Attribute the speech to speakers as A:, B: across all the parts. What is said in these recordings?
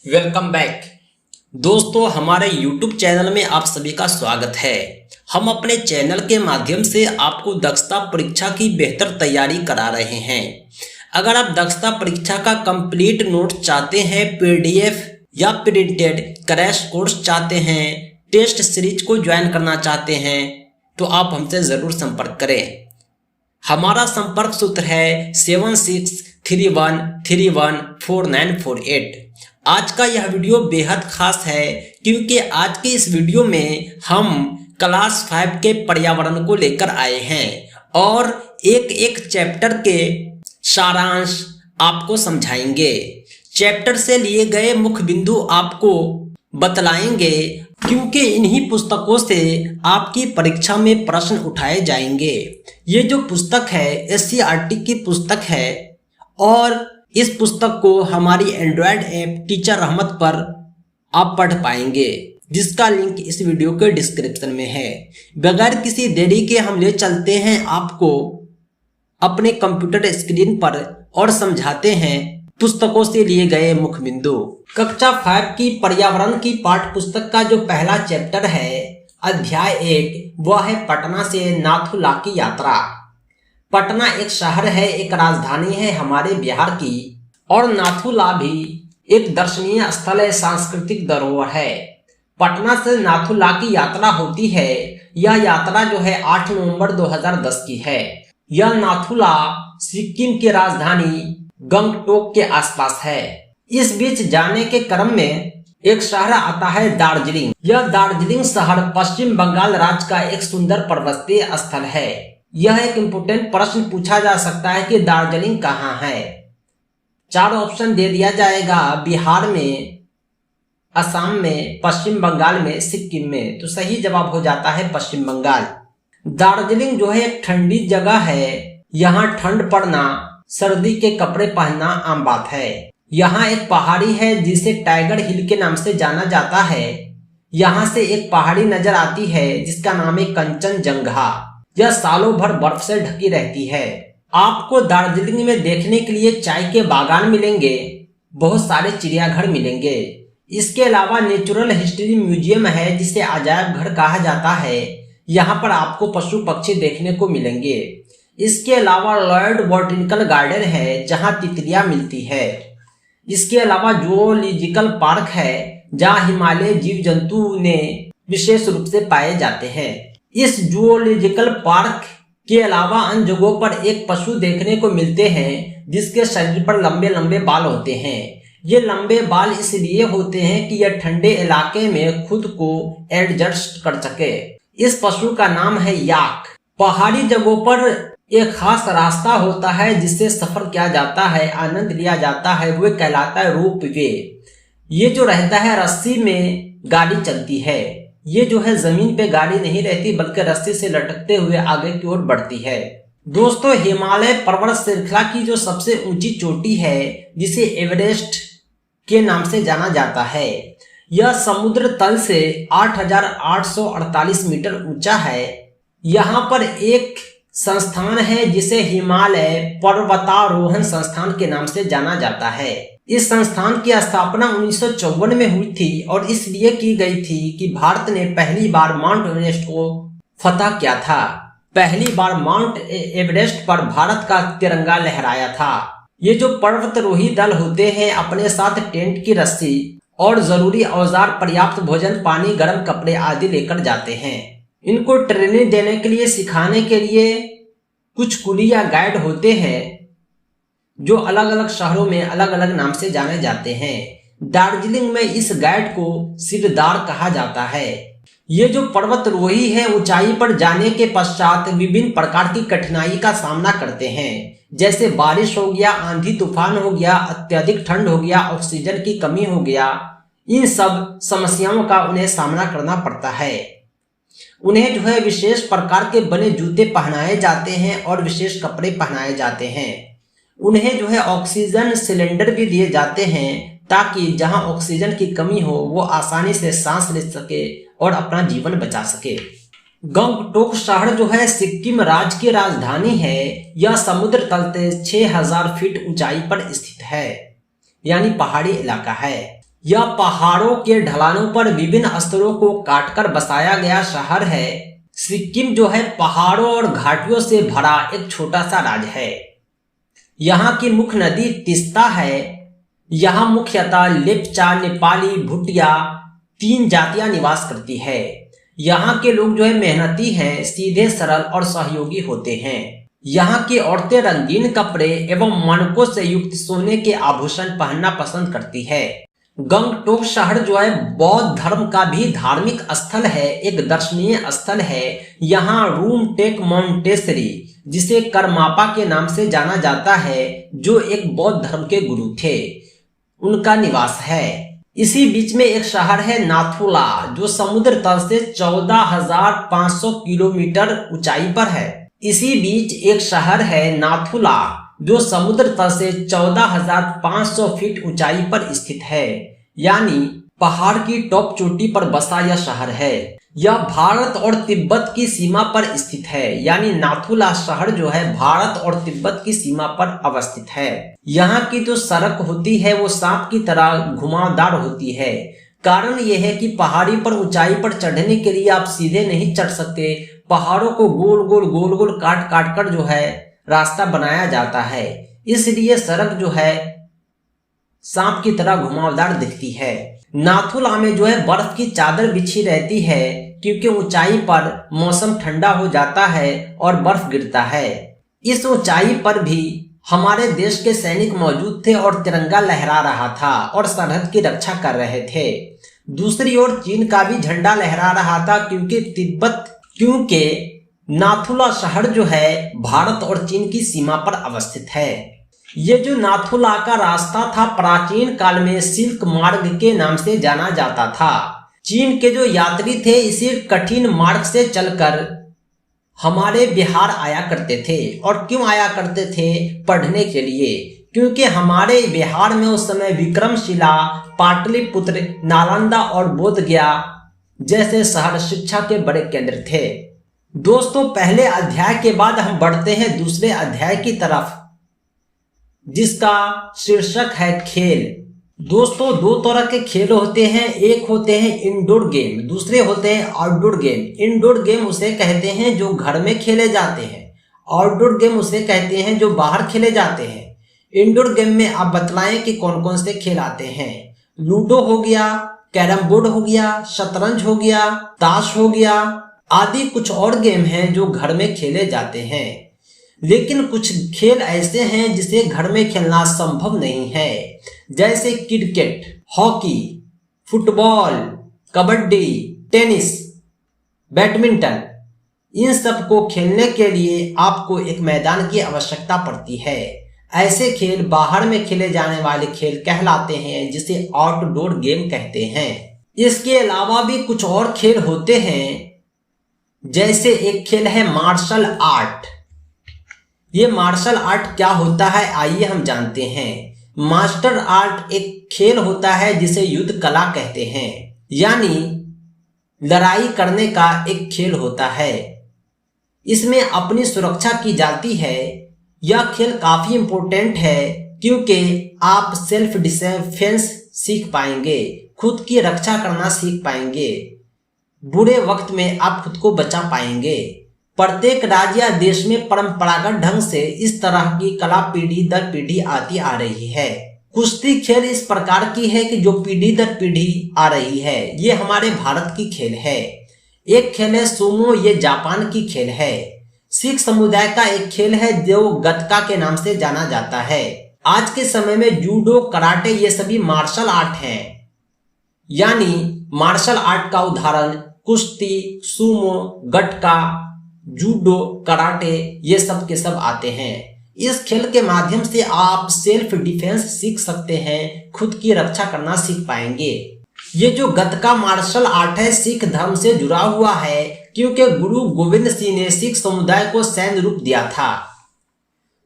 A: Welcome back दोस्तों, हमारे YouTube channel में आप सभी का स्वागत है। हम अपने चैनल के माध्यम से आपको दक्षता परीक्षा की बेहतर तैयारी करा रहे हैं। अगर आप दक्षता परीक्षा का कंप्लीट नोट चाहते हैं, PDF या प्रिंटेड क्रैश कोर्स चाहते हैं, टेस्ट सीरीज को ज्वाइन करना चाहते हैं तो आप हमसे ज़रूर संपर्क करें। हमारा संपर्क सूत्र है 7631314948। आज का यह वीडियो बेहद खास है क्योंकि आज के इस वीडियो में हम क्लास 5 के पर्यावरण को लेकर आए हैं और एक एक चैप्टर के सारांश आपको समझाएंगे। चैप्टर से लिए गए मुख्य बिंदु आपको बतलाएंगे क्योंकि इन्हीं पुस्तकों से आपकी परीक्षा में प्रश्न उठाए जाएंगे। ये जो पुस्तक है SCERT की पुस्तक है और इस पुस्तक को हमारी एंड्रॉयड ऐप टीचर रहमत पर आप पढ़ पाएंगे, जिसका लिंक इस वीडियो के डिस्क्रिप्शन में है। बगैर किसी देरी के हम ले चलते हैं आपको अपने कंप्यूटर स्क्रीन पर और समझाते हैं पुस्तकों से लिए गए मुख्य बिंदु। कक्षा 5 की पर्यावरण की पाठ्य पुस्तक का जो पहला चैप्टर है, अध्याय 1, वह है पटना से नाथुला की यात्रा। पटना एक शहर है, एक राजधानी है हमारे बिहार की, और नाथुला भी एक दर्शनीय स्थल है, सांस्कृतिक धरोहर है। पटना से नाथुला की यात्रा होती है। यह यात्रा जो है 8 नवंबर 2010 की है। यह नाथुला सिक्किम की राजधानी गंगटोक के आसपास है। इस बीच जाने के क्रम में एक शहर आता है दार्जिलिंग। यह दार्जिलिंग शहर पश्चिम बंगाल राज्य का एक सुंदर पर्वतीय स्थल है। यह एक इम्पोर्टेंट प्रश्न पूछा जा सकता है कि दार्जिलिंग कहाँ है। 4 ऑप्शन दे दिया जाएगा, बिहार में, असम में, पश्चिम बंगाल में, सिक्किम में। तो सही जवाब हो जाता है पश्चिम बंगाल। दार्जिलिंग जो है एक ठंडी जगह है। यहाँ ठंड पड़ना, सर्दी के कपड़े पहनना आम बात है। यहाँ एक पहाड़ी है जिसे टाइगर हिल के नाम से जाना जाता है। यहाँ से एक पहाड़ी नजर आती है जिसका नाम है कंचनजंगा। यह सालों भर बर्फ से ढकी रहती है। आपको दार्जिलिंग में देखने के लिए चाय के बागान मिलेंगे, बहुत सारे चिड़ियाघर मिलेंगे। इसके अलावा नेचुरल हिस्ट्री म्यूजियम है जिसे अजायब घर कहा जाता है। यहाँ पर आपको पशु पक्षी देखने को मिलेंगे। इसके अलावा लॉयड बॉटनिकल गार्डन है जहाँ तितलियां मिलती है। इसके अलावा जूलॉजिकल पार्क है जहाँ हिमालय जीव जंतु ने विशेष रूप से पाए जाते हैं। इस जूलॉजिकल पार्क के अलावा अन्य जगहों पर एक पशु देखने को मिलते हैं जिसके शरीर पर लंबे लंबे बाल होते हैं। ये लंबे बाल इसलिए होते हैं कि यह ठंडे इलाके में खुद को एडजस्ट कर सके। इस पशु का नाम है याक। पहाड़ी जगहों पर एक खास रास्ता होता है जिससे सफर किया जाता है, आनंद लिया जाता है, वो कहलाता है रोप वे। ये जो रहता है रस्सी में गाड़ी चलती है। ये जो है जमीन पे गाड़ी नहीं रहती बल्कि रस्सी से लटकते हुए आगे की ओर बढ़ती है। दोस्तों, हिमालय पर्वत श्रृंखला की जो सबसे ऊंची चोटी है जिसे एवरेस्ट के नाम से जाना जाता है, यह समुद्र तल से 8,848 मीटर ऊंचा है। यहाँ पर एक संस्थान है जिसे हिमालय पर्वतारोहण संस्थान के नाम से जाना जाता है। इस संस्थान की स्थापना 1954 में हुई थी और इसलिए की गई थी कि भारत ने पहली बार माउंट एवरेस्ट को फतह किया था। पहली बार माउंट एवरेस्ट पर भारत का तिरंगा लहराया था। ये जो पर्वतारोही दल होते हैं अपने साथ टेंट की रस्सी और जरूरी औजार, पर्याप्त भोजन, पानी, गर्म कपड़े आदि लेकर जाते हैं। इनको ट्रेनिंग देने के लिए, सिखाने के लिए कुछ कुली या गाइड होते हैं जो अलग अलग शहरों में अलग अलग नाम से जाने जाते हैं। दार्जिलिंग में इस गाइड को सिरदार कहा जाता है। ये जो पर्वतारोही है ऊंचाई पर जाने के पश्चात विभिन्न प्रकार की कठिनाई का सामना करते हैं, जैसे बारिश हो गया, आंधी तूफान हो गया, अत्यधिक ठंड हो गया, ऑक्सीजन की कमी हो गया। इन सब समस्याओं का उन्हें सामना करना पड़ता है। उन्हें जो है विशेष प्रकार के बने जूते पहनाए जाते हैं और विशेष कपड़े पहनाए जाते हैं। उन्हें जो है ऑक्सीजन सिलेंडर भी दिए जाते हैं ताकि जहां ऑक्सीजन की कमी हो वो आसानी से सांस ले सके और अपना जीवन बचा सके। गंगटोक शहर जो है सिक्किम राज्य की राजधानी है। यह समुद्र तल से 6,000 फीट ऊंचाई पर स्थित है, यानी पहाड़ी इलाका है। यह पहाड़ों के ढलानों पर विभिन्न स्तरों को काटकर बसाया गया शहर है। सिक्किम जो है पहाड़ों और घाटियों से भरा एक छोटा सा राज्य है। यहाँ की मुख्य नदी तीस्ता है। यहाँ मुख्यतः लेप्चा, नेपाली, भूटिया 3 जातियां निवास करती है। यहाँ के लोग जो है मेहनती हैं, सीधे सरल और सहयोगी होते हैं। यहाँ की औरतें रंगीन कपड़े एवं मणकों से युक्त सोने के आभूषण पहनना पसंद करती है। गंगटोक शहर जो है बौद्ध धर्म का भी धार्मिक स्थल है, एक दर्शनीय स्थल है। यहाँ रूमटेक मोंटेसरी, जिसे करमापा के नाम से जाना जाता है, जो एक बौद्ध धर्म के गुरु थे, उनका निवास है। इसी बीच में एक शहर है नाथुला, जो समुद्र तल से 14,500 किलोमीटर ऊंचाई पर है। इसी बीच एक शहर है नाथुला, जो समुद्र तल से 14,500 फीट ऊंचाई पर स्थित है, यानी पहाड़ की टॉप चोटी पर बसा यह शहर है। यह भारत और तिब्बत की सीमा पर स्थित है, यानी नाथुला शहर जो है भारत और तिब्बत की सीमा पर अवस्थित है। यहाँ की जो सड़क होती है वो सांप की तरह घुमावदार होती है। कारण यह है कि पहाड़ी पर ऊंचाई पर चढ़ने के लिए आप सीधे नहीं चढ़ सकते, पहाड़ों को गोल गोल काट काट कर जो है रास्ता बनाया जाता है, इसलिए सड़क जो है सांप की तरह घुमावदार दिखती है। नाथुला में जो है बर्फ की चादर बिछी रहती है, क्योंकि ऊंचाई पर मौसम ठंडा हो जाता है और बर्फ गिरता है। इस ऊंचाई पर भी हमारे देश के सैनिक मौजूद थे और तिरंगा लहरा रहा था और सरहद की रक्षा कर रहे थे। दूसरी ओर चीन का भी झंडा लहरा रहा था, क्योंकि नाथुला शहर जो है भारत और चीन की सीमा पर अवस्थित है। ये जो नाथुला का रास्ता था प्राचीन काल में सिल्क मार्ग के नाम से जाना जाता था। चीन के जो यात्री थे इसी कठिन मार्ग से चलकर हमारे बिहार आया करते थे। और क्यों आया करते थे? पढ़ने के लिए, क्योंकि हमारे बिहार में उस समय विक्रमशिला, पाटलिपुत्र, नालंदा और बोधगया जैसे शहर शिक्षा के बड़े केंद्र थे। दोस्तों, पहले अध्याय के बाद हम बढ़ते हैं दूसरे अध्याय की तरफ, जिसका शीर्षक है खेल। दोस्तों, 2 तरह के खेल होते हैं, एक होते हैं इंडोर गेम, दूसरे होते हैं आउटडोर गेम। इंडोर गेम उसे कहते हैं जो घर में खेले जाते हैं, आउटडोर गेम उसे कहते हैं जो बाहर खेले जाते हैं। इंडोर गेम में आप बतलाएं कि कौन कौन से खेल आते हैं। लूडो हो गया, कैरम बोर्ड हो गया, शतरंज हो गया, ताश हो गया आदि कुछ और गेम हैं जो घर में खेले जाते हैं। लेकिन कुछ खेल ऐसे हैं जिसे घर में खेलना संभव नहीं है, जैसे cricket, hockey, football, kabaddi, tennis, badminton. इन सब को खेलने के लिए आपको एक मैदान की आवश्यकता पड़ती है। ऐसे खेल बाहर में खेले जाने वाले खेल कहलाते हैं, जिसे आउटडोर गेम कहते हैं। इसके अलावा भी कुछ और खेल होते हैं, जैसे एक खेल है मार्शल आर्ट। ये मार्शल आर्ट क्या होता है, आइए हम जानते हैं। मास्टर आर्ट एक खेल होता है जिसे युद्ध कला कहते हैं, यानी लड़ाई करने का एक खेल होता है। इसमें अपनी सुरक्षा की जाती है। यह खेल काफी इम्पोर्टेंट है, क्योंकि आप सेल्फ डिफेंस सीख पाएंगे, खुद की रक्षा करना सीख पाएंगे, बुरे वक्त में आप खुद को बचा पाएंगे। प्रत्येक राज्य या देश में परंपरागत ढंग से इस तरह की कला पीढ़ी दर पीढ़ी आती आ रही है। कुश्ती खेल इस प्रकार की है कि जो पीढ़ी दर पीढ़ी आ रही है। ये हमारे भारत की खेल है। एक खेल है सुमो, ये जापान की खेल है। सिख समुदाय का एक खेल है जो गतका के नाम से जाना जाता है। आज के समय में जूडो, कराटे ये सभी मार्शल आर्ट हैं। यानी मार्शल आर्ट का उदाहरण कुश्ती, सुमो, गटका, जूडो, कराटे ये सब के सब आते हैं। इस खेल के माध्यम से आप सेल्फ डिफेंस सीख सकते हैं, खुद की रक्षा करना सीख पाएंगे। ये जो गतका मार्शल आर्ट है सिख धर्म से जुड़ा हुआ है, क्योंकि गुरु गोविंद सिंह ने सिख समुदाय को सैन्य रूप दिया था।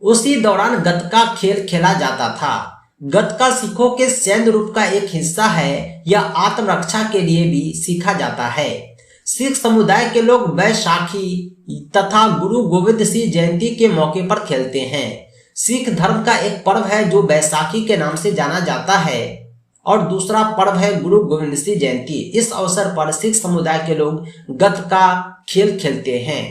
A: उसी दौरान गतका खेल खेला जाता था। गतका सिखों के सैन्य रूप का एक हिस्सा है। यह आत्मरक्षा के लिए भी सीखा जाता है। सिख समुदाय के लोग बैसाखी तथा गुरु गोविंद सिंह जयंती के मौके पर खेलते हैं। सिख धर्म का एक पर्व है जो बैसाखी के नाम से जाना जाता है और दूसरा पर्व है गुरु गोविंद सिंह जयंती। इस अवसर पर सिख समुदाय के लोग गत का खेल खेलते हैं।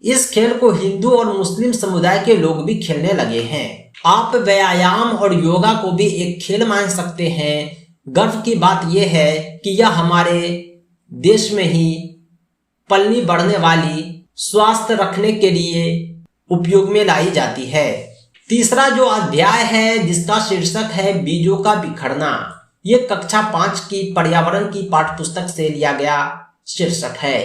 A: इस खेल को हिंदू और मुस्लिम समुदाय के लोग भी खेलने लगे हैं। आप व्यायाम और योगा को भी एक खेल मान सकते हैं। गर्व की बात यह है कि यह हमारे देश में ही पलनी बढ़ने वाली स्वास्थ्य रखने के लिए उपयोग में लाई जाती है। तीसरा जो अध्याय है जिसका शीर्षक है बीजों का बिखरना, ये कक्षा 5 की पर्यावरण की पाठ्यपुस्तक से लिया गया शीर्षक है।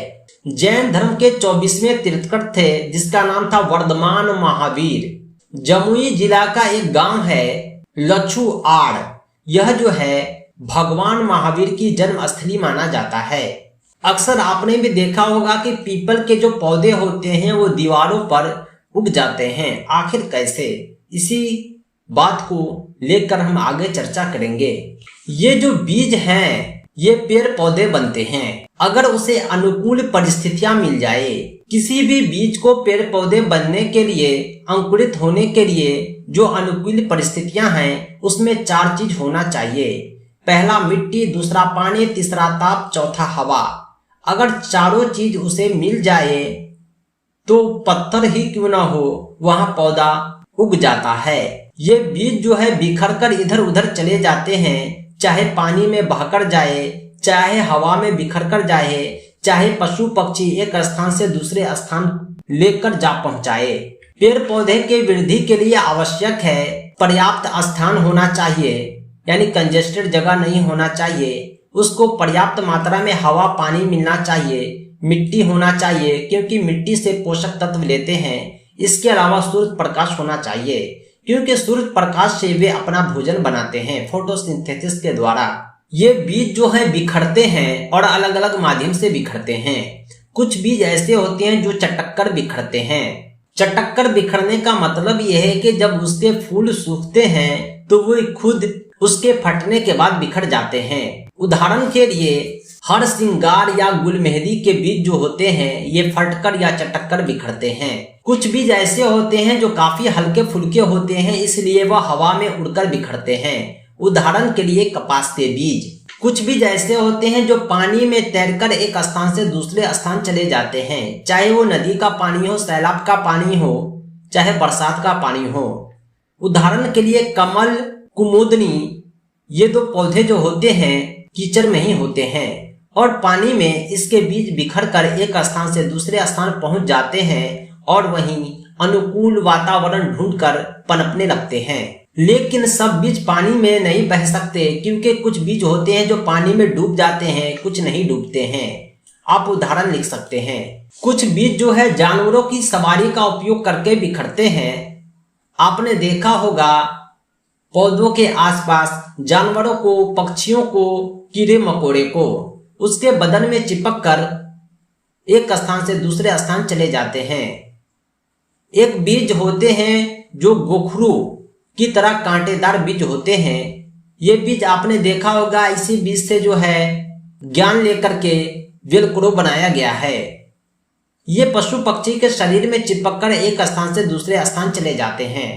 A: जैन धर्म के 24वें तीर्थंकर थे जिसका नाम था वर्धमान महावीर। जमुई जिला का एक गांव है लछुआड़। यह जो है भगवान महावीर की जन्मस्थली माना जाता है। अक्सर आपने भी देखा होगा कि पीपल के जो पौधे होते हैं वो दीवारों पर उग जाते हैं। आखिर कैसे, इसी बात को लेकर हम आगे चर्चा करेंगे। ये जो बीज हैं ये पेड़ पौधे बनते हैं अगर उसे अनुकूल परिस्थितियां मिल जाए। किसी भी बीज को पेड़ पौधे बनने के लिए, अंकुरित होने के लिए जो अनुकूल परिस्थितियां हैं उसमें 4 चीज होना चाहिए। पहला मिट्टी, दूसरा पानी, तीसरा ताप, चौथा हवा। अगर चारों चीज उसे मिल जाए तो पत्थर ही क्यों ना हो वहां पौधा उग जाता है। ये बीज जो है बिखर कर इधर उधर चले जाते हैं, चाहे पानी में बहकर जाए, चाहे हवा में बिखर कर जाए, चाहे पशु पक्षी एक स्थान से दूसरे स्थान लेकर जा पहुंचाए। पेड़ पौधे के वृद्धि के लिए आवश्यक है पर्याप्त स्थान होना चाहिए, यानी कंजेस्टेड जगह नहीं होना चाहिए। उसको पर्याप्त मात्रा में हवा पानी मिलना चाहिए, मिट्टी होना चाहिए क्योंकि मिट्टी से पोषक तत्व लेते हैं। इसके अलावा सूर्य प्रकाश होना चाहिए क्योंकि सूर्य प्रकाश से वे अपना भोजन बनाते हैं फोटोसिंथेसिस के द्वारा। ये बीज जो है बिखरते हैं और अलग अलग माध्यम से बिखरते हैं। कुछ बीज ऐसे होते हैं जो चटक कर बिखरते हैं। चटक कर बिखरने का मतलब यह है कि जब उसके फूल सूखते हैं तो वो खुद उसके फटने के बाद बिखर जाते हैं। उदाहरण के लिए हर सिंगार या गुलमेहदी के बीज जो होते हैं ये फटकर या चटककर बिखरते हैं। कुछ बीज ऐसे होते हैं जो काफी हल्के फुल्के होते हैं, इसलिए वह हवा में उड़कर बिखरते हैं। उदाहरण के लिए कपास के बीज। कुछ बीज ऐसे होते हैं जो पानी में तैरकर एक स्थान से दूसरे स्थान चले जाते हैं, चाहे वो नदी का पानी हो, सैलाब का पानी हो, चाहे बरसात का पानी हो। उदाहरण के लिए कमल, कुमुदनी, ये 2 पौधे जो होते हैं कीचड़ में ही होते हैं और पानी में इसके बीज बिखर कर एक स्थान से दूसरे स्थान पहुंच जाते हैं और वहीं अनुकूल वातावरण ढूंढकर पनपने लगते हैं। लेकिन सब बीज पानी में नहीं बह सकते क्योंकि कुछ बीज होते हैं जो पानी में डूब जाते हैं, कुछ नहीं डूबते हैं। आप उदाहरण लिख सकते हैं। कुछ बीज जो है जानवरों की सवारी का उपयोग करके बिखरते हैं। आपने देखा होगा पौधों के आसपास जानवरों को, पक्षियों को, कीड़े मकोड़े को उसके बदन में चिपक कर एक स्थान से दूसरे स्थान चले जाते हैं। एक बीज होते हैं जो गोखरू की तरह कांटेदार बीज होते हैं। ये बीज आपने देखा होगा, इसी बीज से जो है ज्ञान लेकर के वेलक्रो बनाया गया है। ये पशु पक्षी के शरीर में चिपककर एक स्थान से दूसरे स्थान चले जाते हैं।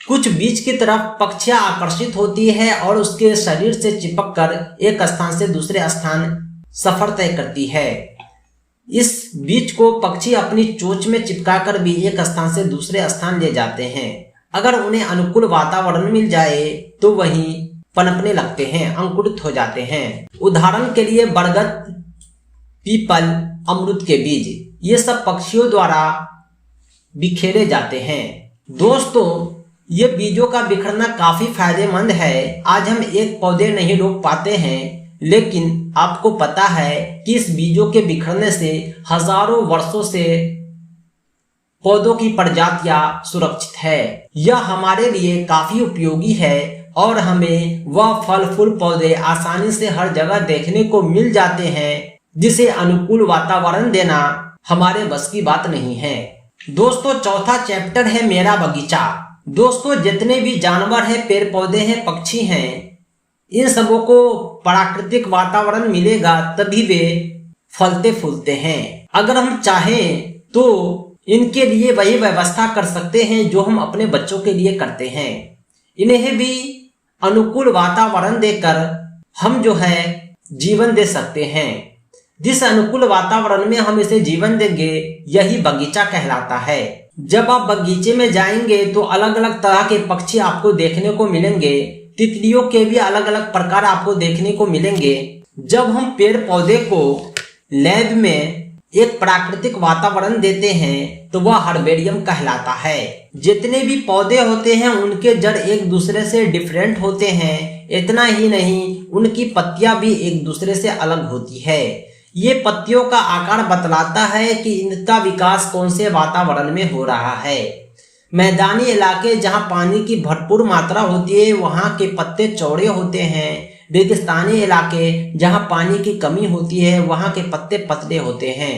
A: कुछ बीज की तरफ पक्षियां आकर्षित होती है और उसके शरीर से चिपककर एक स्थान से दूसरे स्थान सफर तय करती है। इस बीज को पक्षी अपनी चोंच में चिपकाकर भी एक स्थान से दूसरे स्थान ले जाते हैं। अगर उन्हें अनुकूल वातावरण मिल जाए तो वहीं पनपने लगते हैं, अंकुरित हो जाते हैं। उदाहरण के लिए बरगद, पीपल, अमरूद के बीज, ये सब पक्षियों द्वारा बिखेरे जाते हैं। दोस्तों, ये बीजों का बिखरना काफी फायदेमंद है। आज हम एक पौधे नहीं रोक पाते हैं, लेकिन आपको पता है कि इस बीजों के बिखरने से हजारों वर्षों से पौधों की प्रजातियां सुरक्षित है। यह हमारे लिए काफी उपयोगी है और हमें वह फल फूल पौधे आसानी से हर जगह देखने को मिल जाते हैं जिसे अनुकूल वातावरण देना हमारे बस की बात नहीं है। दोस्तों, चौथा चैप्टर है मेरा बगीचा। दोस्तों, जितने भी जानवर हैं, पेड़ पौधे हैं, पक्षी हैं, इन सबों को प्राकृतिक वातावरण मिलेगा तभी वे फलते फूलते हैं। अगर हम चाहें तो इनके लिए वही व्यवस्था कर सकते हैं जो हम अपने बच्चों के लिए करते हैं। इन्हें भी अनुकूल वातावरण देकर हम जो है जीवन दे सकते हैं। जिस अनुकूल वातावरण में हम इसे जीवन देंगे यही बगीचा कहलाता है। जब आप बगीचे में जाएंगे तो अलग अलग तरह के पक्षी आपको देखने को मिलेंगे, तितलियों के भी अलग अलग प्रकार आपको देखने को मिलेंगे। जब हम पेड़ पौधे को लैब में एक प्राकृतिक वातावरण देते हैं तो वह हर्बेरियम कहलाता है। जितने भी पौधे होते हैं उनके जड़ एक दूसरे से डिफरेंट होते हैं। इतना ही नहीं, उनकी पत्तियां भी एक दूसरे से अलग होती है। ये पत्तियों का आकार बतलाता है कि इनका विकास कौन से वातावरण में हो रहा है। मैदानी इलाके जहां पानी की भरपूर मात्रा होती है वहां के पत्ते चौड़े होते हैं। रेगिस्तानी इलाके जहां पानी की कमी होती है वहां के पत्ते पतले होते हैं।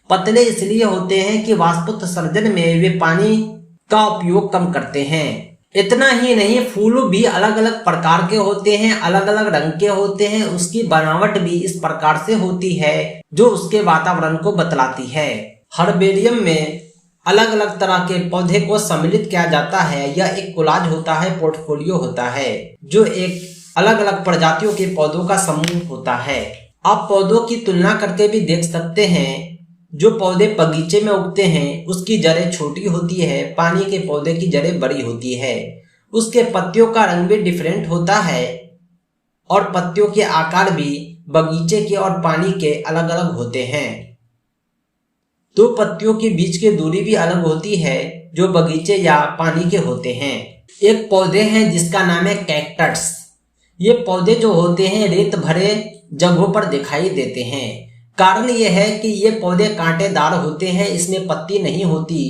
A: पतले इसलिए होते हैं कि वाष्पोत्सर्जन में वे पानी का उपयोग कम करते हैं। इतना ही नहीं, फूल भी अलग अलग प्रकार के होते हैं, अलग अलग रंग के होते हैं। उसकी बनावट भी इस प्रकार से होती है जो उसके वातावरण को बतलाती है। हर्बेरियम में अलग अलग तरह के पौधे को सम्मिलित किया जाता है। यह एक कोलाज होता है, पोर्टफोलियो होता है, जो एक अलग अलग प्रजातियों के पौधों का समूह होता है। आप पौधों की तुलना करके भी देख सकते हैं। जो पौधे बगीचे में उगते हैं उसकी जड़ें छोटी होती है, पानी के पौधे की जड़ें बड़ी होती है। उसके पत्तियों का रंग भी डिफरेंट होता है और पत्तियों के आकार भी बगीचे के और पानी के अलग अलग होते हैं। दो पत्तियों के बीच की दूरी भी अलग होती है जो बगीचे या पानी के होते हैं। एक पौधे हैं जिसका नाम है कैक्टस। ये पौधे जो होते हैं रेत भरे जगहों पर दिखाई देते हैं। कारण यह है कि ये पौधे कांटेदार होते हैं, इसमें पत्ती नहीं होती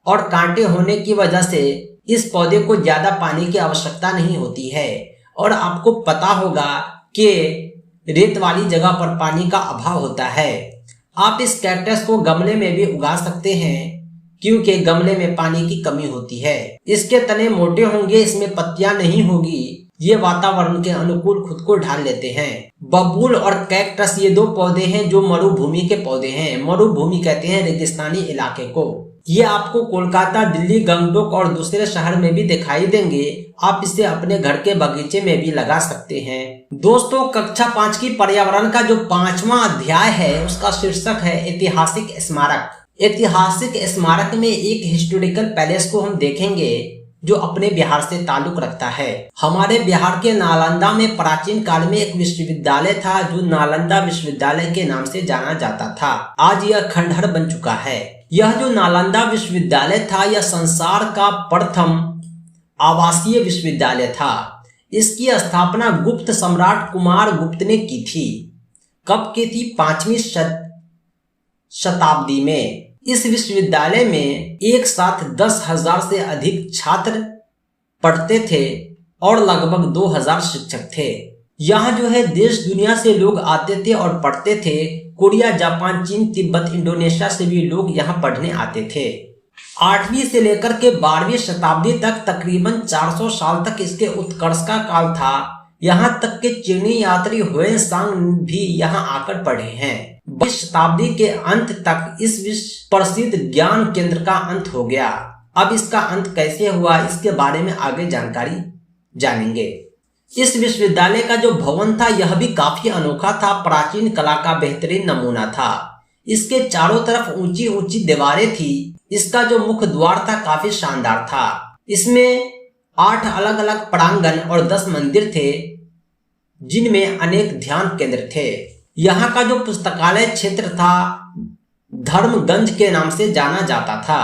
A: और कांटे होने की वजह से इस पौधे को ज्यादा पानी की आवश्यकता नहीं होती है। और आपको पता होगा कि रेत वाली जगह पर पानी का अभाव होता है। आप इस कैक्टस को गमले में भी उगा सकते हैं क्योंकि गमले में पानी की कमी होती है। इसके तने मोटे होंगे, इसमें पत्तियां नहीं होगी। ये वातावरण के अनुकूल खुद को ढाल लेते हैं। बबूल और कैक्टस ये दो पौधे हैं जो मरुभूमि के पौधे हैं। मरुभूमि कहते हैं रेगिस्तानी इलाके को। ये आपको कोलकाता, दिल्ली, गंगटोक और दूसरे शहर में भी दिखाई देंगे। आप इसे अपने घर के बगीचे में भी लगा सकते हैं। दोस्तों, कक्षा 5 की पर्यावरण का जो 5वां अध्याय है उसका शीर्षक है ऐतिहासिक स्मारक। ऐतिहासिक स्मारक में एक हिस्टोरिकल पैलेस को हम देखेंगे जो अपने बिहार से ताल्लुक रखता है। हमारे बिहार के नालंदा में प्राचीन काल में एक विश्वविद्यालय था जो नालंदा विश्वविद्यालय के नाम से जाना जाता था। आज यह खंडहर बन चुका है। यह जो नालंदा विश्वविद्यालय था यह संसार का प्रथम आवासीय विश्वविद्यालय था। इसकी स्थापना गुप्त सम्राट कुमार गुप्त ने की थी। कब की थी? 5वीं शताब्दी में। इस विश्वविद्यालय में एक साथ 10,000 से अधिक छात्र पढ़ते थे और लगभग 2,000 शिक्षक थे। यहाँ जो है देश दुनिया से लोग आते थे और पढ़ते थे। कोरिया, जापान, चीन, तिब्बत, इंडोनेशिया से भी लोग यहाँ पढ़ने आते थे। 8वीं से लेकर के 12वीं शताब्दी तक तकरीबन 400 साल तक इसके उत्कर्ष का काल था। यहाँ तक के चीनी यात्री हुएनसांग भी यहाँ आकर पढ़े हैं। 20वीं शताब्दी के अंत तक इस विश्व प्रसिद्ध ज्ञान केंद्र का अंत हो गया। अब इसका अंत कैसे हुआ इसके बारे में आगे जानकारी जानेंगे। इस विश्वविद्यालय का जो भवन था यह भी काफी अनोखा था, प्राचीन कला का बेहतरीन नमूना था। इसके चारों तरफ ऊंची ऊंची दीवारें थी। इसका जो मुख्य द्वार था काफी शानदार था। इसमें 8 अलग अलग प्रांगण और 10 मंदिर थे जिनमें अनेक ध्यान केंद्र थे। यहाँ का जो पुस्तकालय क्षेत्र था धर्मगंज के नाम से जाना जाता था।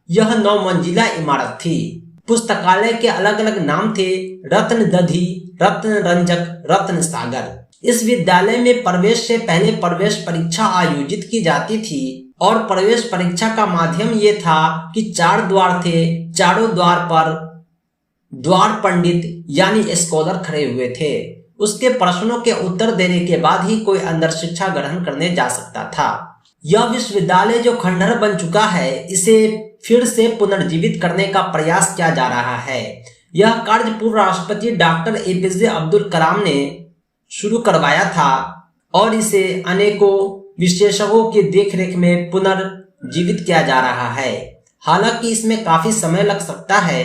A: यह 9 मंजिला इमारत थी। पुस्तकालय के अलग अलग नाम थे, रत्न दधी, रत्न रंजक, रत्न सागर। इस विद्यालय में प्रवेश से पहले प्रवेश परीक्षा आयोजित की जाती थी और प्रवेश परीक्षा का माध्यम ये था कि 4 द्वार थे। चारों द्वार पर द्वार पंडित यानी स्कॉलर खड़े हुए थे। उसके प्रश्नों के उत्तर देने के बाद ही कोई अंदर शिक्षा ग्रहण करने जा सकता था। यह विश्वविद्यालय जो खंडहर बन चुका है इसे फिर से पुनर्जीवित करने का प्रयास किया जा रहा है। यह कार्य पूर्व राष्ट्रपति डॉक्टर APJ अब्दुल कलाम ने शुरू करवाया था और इसे अनेकों विशेषज्ञों की देखरेख में पुनर्जीवित किया जा रहा है। हालांकि इसमें काफी समय लग सकता है,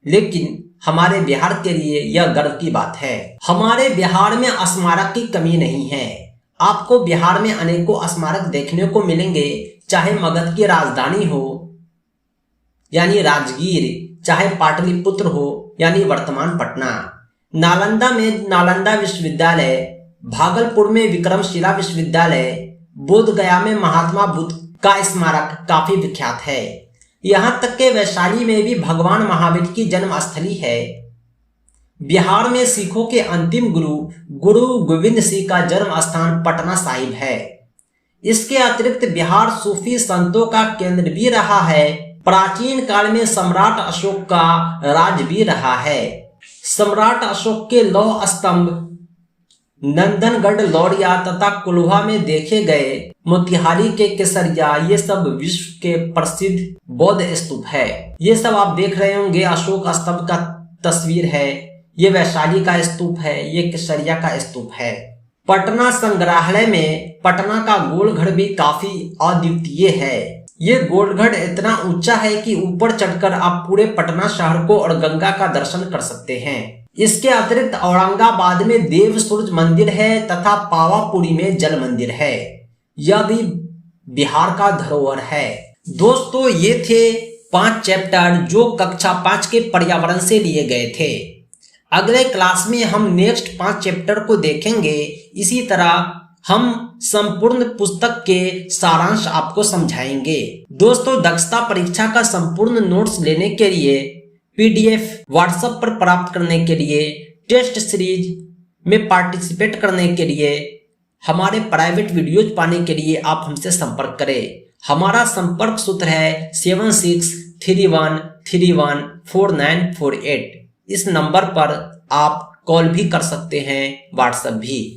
A: लेकिन हमारे बिहार के लिए यह गर्व की बात है। हमारे बिहार में स्मारक की कमी नहीं है। आपको बिहार में अनेकों स्मारक देखने को मिलेंगे, चाहे मगध की राजधानी हो यानी राजगीर, चाहे पाटलिपुत्र हो यानी वर्तमान पटना, नालंदा में नालंदा विश्वविद्यालय, भागलपुर में विक्रमशिला विश्वविद्यालय, बोध गया में महात्मा बुद्ध का स्मारक काफी विख्यात है। यहाँ तक के वैशाली में भी भगवान महावीर की जन्मस्थली है। बिहार में सिखों के अंतिम गुरु गोविंद सिंह का जन्म स्थान पटना साहिब है। इसके अतिरिक्त बिहार सूफी संतों का केंद्र भी रहा है। प्राचीन काल में सम्राट अशोक का राज भी रहा है। सम्राट अशोक के लौह स्तंभ नंदनगढ़ लौरिया तथा कुल्हा में देखे गए मोतिहारी के केसरिया, ये सब विश्व के प्रसिद्ध बौद्ध स्तूप है। ये सब आप देख रहे होंगे अशोक स्तंभ का तस्वीर है, ये वैशाली का स्तूप है, ये केसरिया का स्तूप है। पटना संग्रहालय में पटना का गोलघर भी काफी अद्वितीय है। ये गोलघर इतना ऊंचा है कि ऊपर चढ़कर आप पूरे पटना शहर को और गंगा का दर्शन कर सकते हैं। इसके अतिरिक्त औरंगाबाद में देव सूर्य मंदिर है तथा पावापुरी में जल मंदिर है। यह भी बिहार का धरोहर है। दोस्तों, ये थे 5 चैप्टर जो कक्षा 5 के पर्यावरण से लिए गए थे। अगले क्लास में हम नेक्स्ट 5 चैप्टर को देखेंगे। इसी तरह हम संपूर्ण पुस्तक के सारांश आपको समझाएंगे। दोस्तों, दक्षता परीक्षा का संपूर्ण नोट्स लेने के लिए, पीडीएफ व्हाट्सएप पर प्राप्त करने के लिए, टेस्ट सीरीज में पार्टिसिपेट करने के लिए, हमारे प्राइवेट वीडियोज पाने के लिए आप हमसे संपर्क करें। हमारा संपर्क सूत्र है 7631314948। इस नंबर पर आप कॉल भी कर सकते हैं, व्हाट्सएप भी।